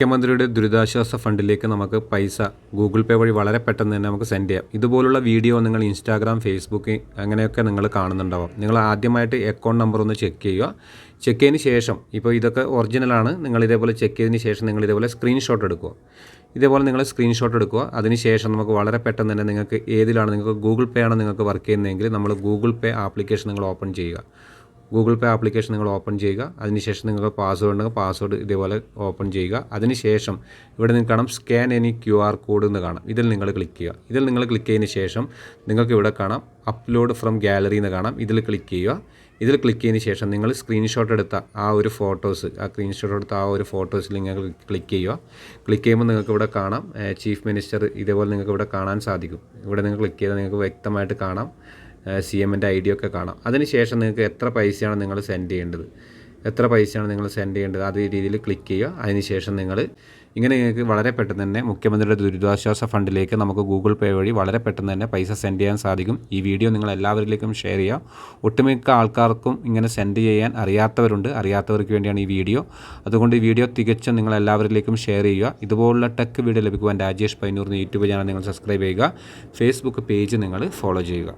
മുഖ്യമന്ത്രിയുടെ ദുരിതാശ്വാസ ഫണ്ടിലേക്ക് നമുക്ക് പൈസ ഗൂഗിൾ പേ വഴി വളരെ പെട്ടെന്ന് തന്നെ നമുക്ക് സെൻഡ് ചെയ്യാം. ഇതുപോലുള്ള വീഡിയോ നിങ്ങൾ ഇൻസ്റ്റാഗ്രാം, ഫേസ്ബുക്ക് അങ്ങനെയൊക്കെ നിങ്ങൾ കാണുന്നുണ്ടാവും. നിങ്ങൾ ആദ്യമായിട്ട് അക്കൗണ്ട് നമ്പർ ഒന്ന് ചെക്ക് ചെയ്യുക. ചെക്ക് ചെയ്തതിന് ശേഷം ഇപ്പോൾ ഇതൊക്കെ ഒറിജിനലാണ്. നിങ്ങൾ ഇതേപോലെ ചെക്ക് ചെയ്തതിന് ശേഷം നിങ്ങൾ ഇതേപോലെ സ്ക്രീൻഷോട്ട് എടുക്കുക. ഇതേപോലെ നിങ്ങൾ സ്ക്രീൻഷോട്ട് എടുക്കുക. അതിന് ശേഷം നമുക്ക് വളരെ പെട്ടെന്ന് തന്നെ നിങ്ങൾക്ക് നിങ്ങൾക്ക് ഗൂഗിൾ പേ ആണ് നിങ്ങൾക്ക് വർക്ക് ചെയ്യുന്നതെങ്കിൽ നമ്മൾ ഗൂഗിൾ പേ ആപ്ലിക്കേഷൻ നിങ്ങൾ ഓപ്പൺ ചെയ്യുക. ഗൂഗിൾ പേ ആപ്ലിക്കേഷൻ നിങ്ങൾ ഓപ്പൺ ചെയ്യുക. അതിനുശേഷം നിങ്ങൾക്ക് പാസ്വേഡ് ഉണ്ടെങ്കിൽ പാസ്വേഡ് ഇതേപോലെ ഓപ്പൺ ചെയ്യുക. അതിനുശേഷം ഇവിടെ നിങ്ങൾക്ക് കാണാം സ്കാൻ എനി QR കോഡ് എന്ന് കാണാം. ഇതിൽ നിങ്ങൾ ക്ലിക്ക് ചെയ്യുക. ഇതിൽ നിങ്ങൾ ക്ലിക്ക് ചെയ്തതിന് ശേഷം നിങ്ങൾക്ക് ഇവിടെ കാണാം അപ്ലോഡ് ഫ്രം ഗാലറി എന്ന് കാണാം. ഇതിൽ ക്ലിക്ക് ചെയ്യുക. ഇതിൽ ക്ലിക്ക് ചെയ്തതിന് ശേഷം നിങ്ങൾ സ്ക്രീൻഷോട്ട് എടുത്ത ആ ഒരു ഫോട്ടോസിൽ നിങ്ങൾ ക്ലിക്ക് ചെയ്യുക. ക്ലിക്ക് ചെയ്യുമ്പോൾ നിങ്ങൾക്ക് ഇവിടെ കാണാം ചീഫ് മിനിസ്റ്റർ ഇതേപോലെ നിങ്ങൾക്ക് ഇവിടെ കാണാൻ സാധിക്കും. ഇവിടെ നിങ്ങൾ ക്ലിക്ക് ചെയ്താൽ നിങ്ങൾക്ക് വ്യക്തമായിട്ട് കാണാം CMൻ്റെ ID ഒക്കെ കാണാം. അതിനുശേഷം നിങ്ങൾക്ക് എത്ര പൈസയാണ് നിങ്ങൾ സെൻഡ് ചെയ്യേണ്ടത് അതേ രീതിയിൽ ക്ലിക്ക് ചെയ്യുക. അതിനുശേഷം നിങ്ങൾക്ക് വളരെ പെട്ടെന്ന് തന്നെ മുഖ്യമന്ത്രിയുടെ ദുരിതാശ്വാസ ഫണ്ടിലേക്ക് നമുക്ക് ഗൂഗിൾ പേ വഴി വളരെ പെട്ടെന്ന് തന്നെ പൈസ സെൻഡ് ചെയ്യാൻ സാധിക്കും. ഈ വീഡിയോ നിങ്ങൾ എല്ലാവരിലേക്കും ഷെയർ ചെയ്യുക. ഒട്ടുമിക്ക ആൾക്കാർക്കും ഇങ്ങനെ സെൻഡ് ചെയ്യാൻ അറിയാത്തവർക്ക് വേണ്ടിയാണ് ഈ വീഡിയോ. അതുകൊണ്ട് ഈ വീഡിയോ തികച്ചും നിങ്ങൾ എല്ലാവരിലേക്കും ഷെയർ ചെയ്യുക. ഇതുപോലുള്ള ടെക് വീഡിയോ ലഭിക്കുവാൻ രാജേഷ് പൈനൂർ യൂട്യൂബ് ചാനൽ നിങ്ങൾ സബ്സ്ക്രൈബ് ചെയ്യുക. ഫേസ്ബുക്ക് പേജ് നിങ്ങൾ ഫോളോ ചെയ്യുക.